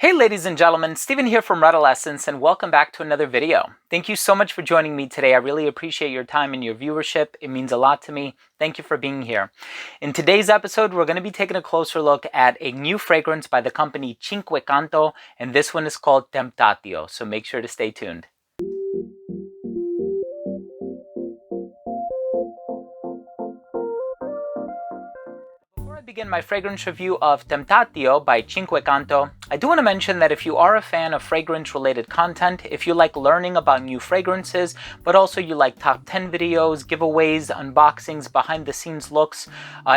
Hey ladies and gentlemen, Steven here from Redolessence and welcome back to another video. Thank you so much for joining me today. I really appreciate your time and your viewership. It means a lot to me. Thank you for being here. In today's episode, we're going to be taking a closer look at a new fragrance by the company Canto, and this one is called Temptatio, so make sure to stay tuned. Begin my fragrance review of Temptatio by Canto, I do want to mention that if you are a fan of fragrance related content, if you like learning about new fragrances, but also you like top 10 videos, giveaways, unboxings, behind the scenes looks,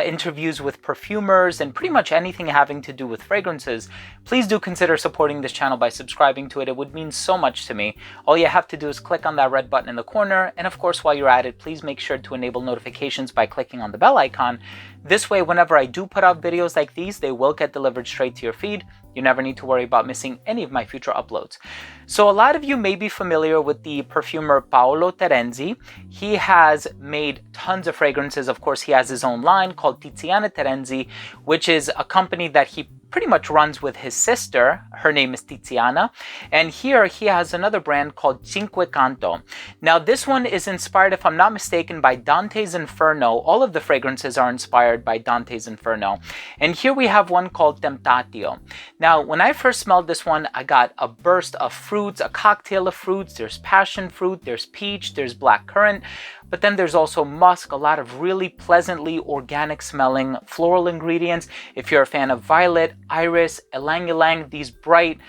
interviews with perfumers, and pretty much anything having to do with fragrances, please do consider supporting this channel by subscribing to it. It would mean so much to me. All you have to do is click on that red button in the corner, and of course while you're at it, please make sure to enable notifications by clicking on the bell icon. This way, whenever I do put out videos like these, they will get delivered straight to your feed. You never need to worry about missing any of my future uploads. So a lot of you may be familiar with the perfumer Paolo Terenzi. He has made tons of fragrances. Of course, he has his own line called Tiziana Terenzi, which is a company that he pretty much runs with his sister. Her name is Tiziana. And here he has another brand called Canto. Now this one is inspired, if I'm not mistaken, by Dante's Inferno. All of the fragrances are inspired by Dante's Inferno. And here we have one called Temptatio. Now, when I first smelled this one, I got a burst of fruits, a cocktail of fruits. There's passion fruit, there's peach, there's black currant, but then there's also musk, a lot of really pleasantly organic smelling floral ingredients. If you're a fan of violet, iris, ylang ylang, these bright,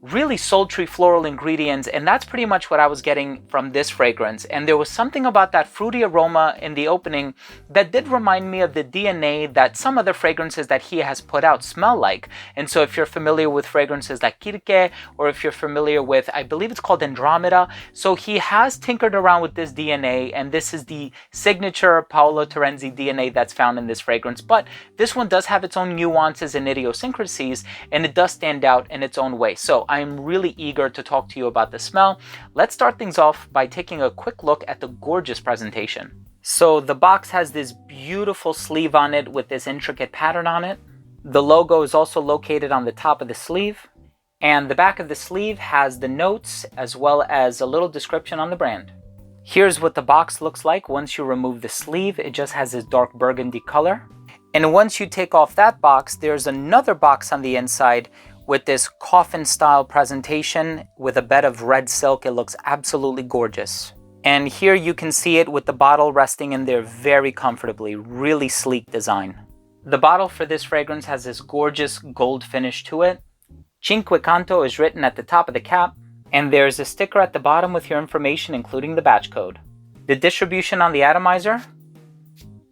really sultry floral ingredients, and that's pretty much what I was getting from this fragrance. And there was something about that fruity aroma in the opening that did remind me of the DNA that some other fragrances that he has put out smell like. And so if you're familiar with fragrances like Kirke, or if you're familiar with, I believe it's called Andromeda, so he has tinkered around with this DNA, and this is the signature Paolo Terenzi DNA that's found in this fragrance. But this one does have its own nuances and idiosyncrasies, and it does stand out in its own way. So I'm really eager to talk to you about the smell. Let's start things off by taking a quick look at the gorgeous presentation. So the box has this beautiful sleeve on it with this intricate pattern on it. The logo is also located on the top of the sleeve, and the back of the sleeve has the notes as well as a little description on the brand. Here's what the box looks like once you remove the sleeve. It just has this dark burgundy color. And once you take off that box, there's another box on the inside with this coffin style presentation with a bed of red silk. It looks absolutely gorgeous. And here you can see it with the bottle resting in there very comfortably, really sleek design. The bottle for this fragrance has this gorgeous gold finish to it. Canto is written at the top of the cap, and there's a sticker at the bottom with your information, including the batch code. The distribution on the atomizer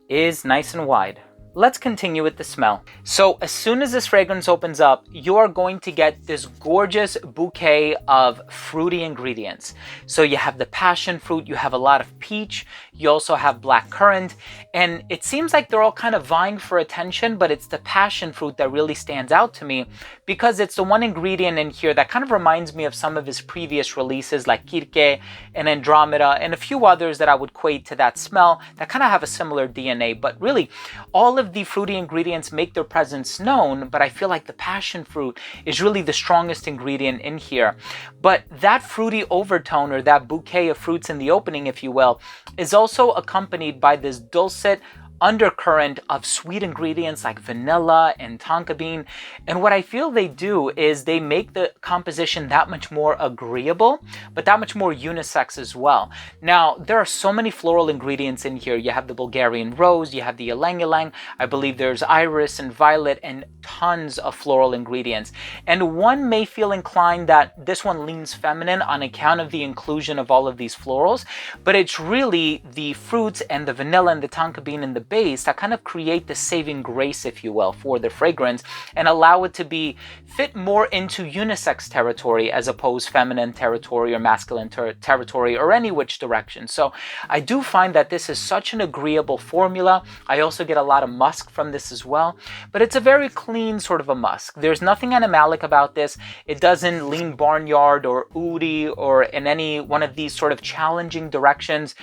is nice and wide. Let's continue with the smell. So as soon as this fragrance opens up, you are going to get this gorgeous bouquet of fruity ingredients. So you have the passion fruit, you have a lot of peach, you also have black currant, and it seems like they're all kind of vying for attention, but it's the passion fruit that really stands out to me because it's the one ingredient in here that kind of reminds me of some of his previous releases like Kirke and Andromeda and a few others that I would equate to that smell that kind of have a similar DNA. But really, all of the fruity ingredients make their presence known, but I feel like the passion fruit is really the strongest ingredient in here. But that fruity overtone, or that bouquet of fruits in the opening, if you will, is also accompanied by this dulcet undercurrent of sweet ingredients like vanilla and tonka bean. And what I feel they do is they make the composition that much more agreeable, but that much more unisex as well. Now, there are so many floral ingredients in here. You have the Bulgarian rose, you have the ylang ylang, I believe there's iris and violet, and tons of floral ingredients. And one may feel inclined that this one leans feminine on account of the inclusion of all of these florals, but it's really the fruits and the vanilla and the tonka bean and the base that kind of create the saving grace, if you will, for the fragrance and allow it to be fit more into unisex territory as opposed feminine territory or masculine territory or any which direction. So I do find that this is such an agreeable formula. I also get a lot of musk from this as well, but it's a very clean sort of a musk. There's nothing animalic about this. It doesn't lean barnyard or oody or in any one of these sort of challenging directions.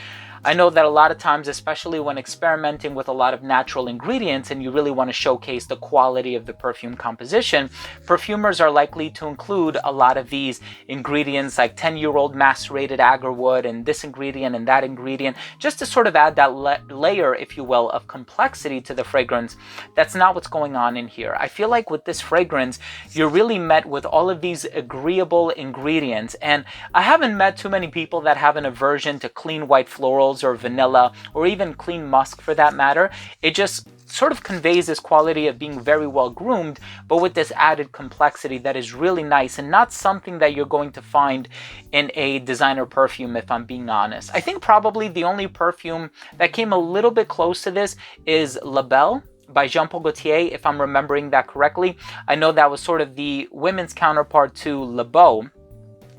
I know that a lot of times, especially when experimenting with a lot of natural ingredients and you really want to showcase the quality of the perfume composition, perfumers are likely to include a lot of these ingredients like 10-year-old macerated agarwood and this ingredient and that ingredient, just to sort of add that layer, if you will, of complexity to the fragrance. That's not what's going on in here. I feel like with this fragrance, you're really met with all of these agreeable ingredients. And I haven't met too many people that have an aversion to clean white florals or vanilla or even clean musk for that matter. It just sort of conveys this quality of being very well groomed, but with this added complexity that is really nice and not something that you're going to find in a designer perfume, if I'm being honest. I think probably the only perfume that came a little bit close to this is La Belle by Jean Paul Gaultier, if I'm remembering that correctly. I know that was sort of the women's counterpart to Le Beau.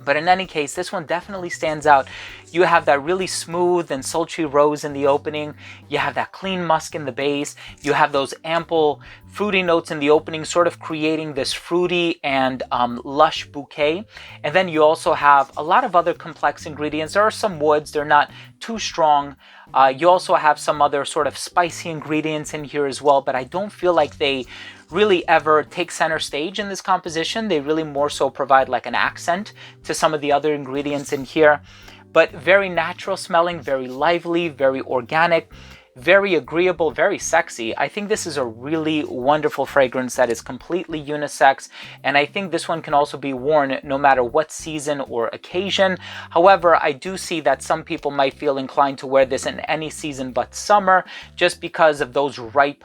But in any case, this one definitely stands out. You have that really smooth and sultry rose in the opening. You have that clean musk in the base. You have those ample fruity notes in the opening, sort of creating this fruity and lush bouquet. And then you also have a lot of other complex ingredients. There are some woods. They're not too strong. You also have some other sort of spicy ingredients in here as well, but I don't feel like they really ever take center stage in this composition. They really more so provide like an accent to some of the other ingredients in here, but very natural smelling, very lively, very organic, very agreeable, very sexy. I think this is a really wonderful fragrance that is completely unisex, and I think this one can also be worn no matter what season or occasion. However, I do see that some people might feel inclined to wear this in any season but summer, just because of those ripe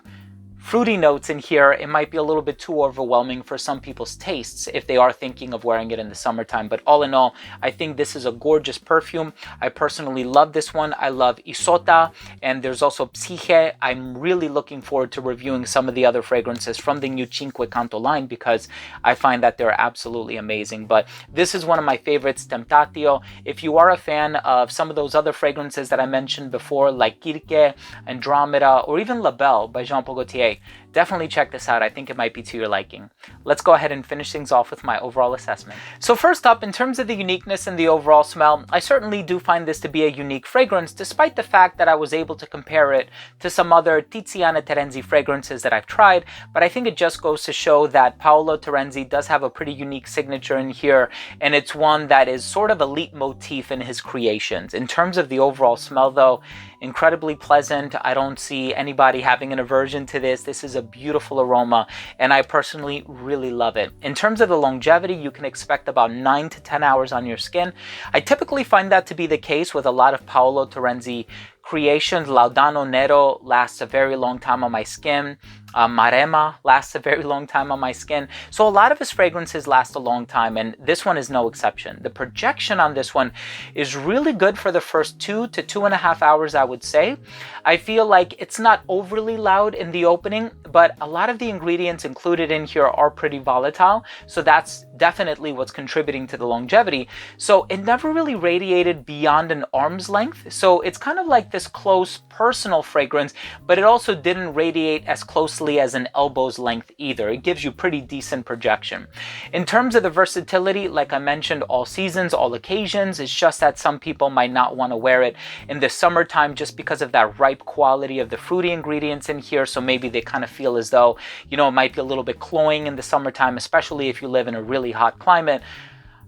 fruity notes in here. It might be a little bit too overwhelming for some people's tastes if they are thinking of wearing it in the summertime. But all in all, I think this is a gorgeous perfume. I personally love this one. I love Isota, and there's also Psyche. I'm really looking forward to reviewing some of the other fragrances from the new Cinque Canto line because I find that they're absolutely amazing. But this is one of my favorites, Temptatio. If you are a fan of some of those other fragrances that I mentioned before, like Kirke, Andromeda, or even La Belle by Jean Paul Gaultier, definitely check this out. I think it might be to your liking. Let's go ahead and finish things off with my overall assessment. So first up, in terms of the uniqueness and the overall smell, I certainly do find this to be a unique fragrance, despite the fact that I was able to compare it to some other Tiziana Terenzi fragrances that I've tried. But I think it just goes to show that Paolo Terenzi does have a pretty unique signature in here, and it's one that is sort of a leitmotif in his creations. In terms of the overall smell though, incredibly pleasant. I don't see anybody having an aversion to this. This is a beautiful aroma, and I personally really love it. In terms of the longevity, you can expect about 9 to 10 hours on your skin. I typically find that to be the case with a lot of Paolo Terenzi creations. Laudano Nero lasts a very long time on my skin. Maremma lasts a very long time on my skin. So a lot of his fragrances last a long time, and this one is no exception. The projection on this one is really good for the first 2 to 2.5 hours, I would say. I feel like it's not overly loud in the opening, but a lot of the ingredients included in here are pretty volatile. So that's definitely what's contributing to the longevity. So it never really radiated beyond an arm's length. So it's kind of like this close personal fragrance, but it also didn't radiate as closely as an elbow's length either. It gives you pretty decent projection. In terms of the versatility, like I mentioned, all seasons, all occasions. It's just that some people might not want to wear it in the summertime just because of that ripe quality of the fruity ingredients in here. So maybe they kind of feel as though, you know, it might be a little bit cloying in the summertime, especially if you live in a really hot climate.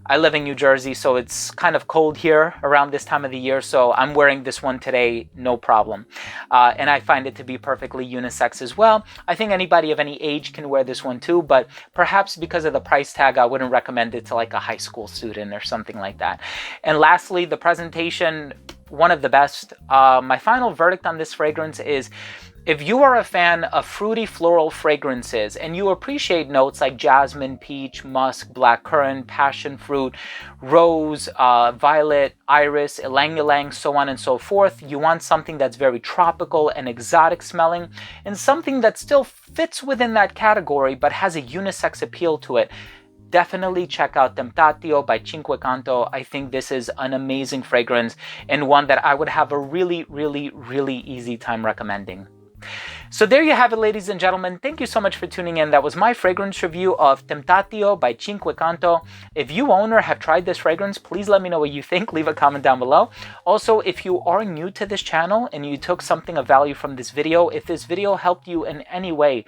I live in New Jersey, so it's kind of cold here around this time of the year, so I'm wearing this one today, no problem. And I find it to be perfectly unisex as well. I think anybody of any age can wear this one too, but perhaps because of the price tag, I wouldn't recommend it to like a high school student or something like that. And lastly, the presentation, one of the best. My final verdict on this fragrance is, if you are a fan of fruity floral fragrances and you appreciate notes like jasmine, peach, musk, blackcurrant, passion fruit, rose, violet, iris, ylang-ylang, so on and so forth, you want something that's very tropical and exotic smelling, and something that still fits within that category but has a unisex appeal to it, definitely check out Temptatio by Cinque Canto. I think this is an amazing fragrance and one that I would have a really, really, really easy time recommending. So there you have it, ladies and gentlemen. Thank you so much for tuning in. That was my fragrance review of Temptatio by Cinque Canto. If you own or have tried this fragrance, please let me know what you think. Leave a comment down below. Also, if you are new to this channel and you took something of value from this video, if this video helped you in any way,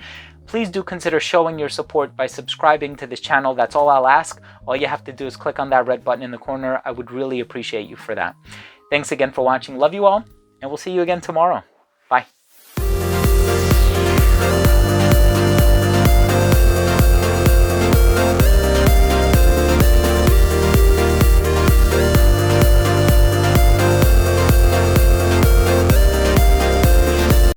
please do consider showing your support by subscribing to this channel. That's all I'll ask. All you have to do is click on that red button in the corner. I would really appreciate you for that. Thanks again for watching. Love you all, and we'll see you again tomorrow. Bye.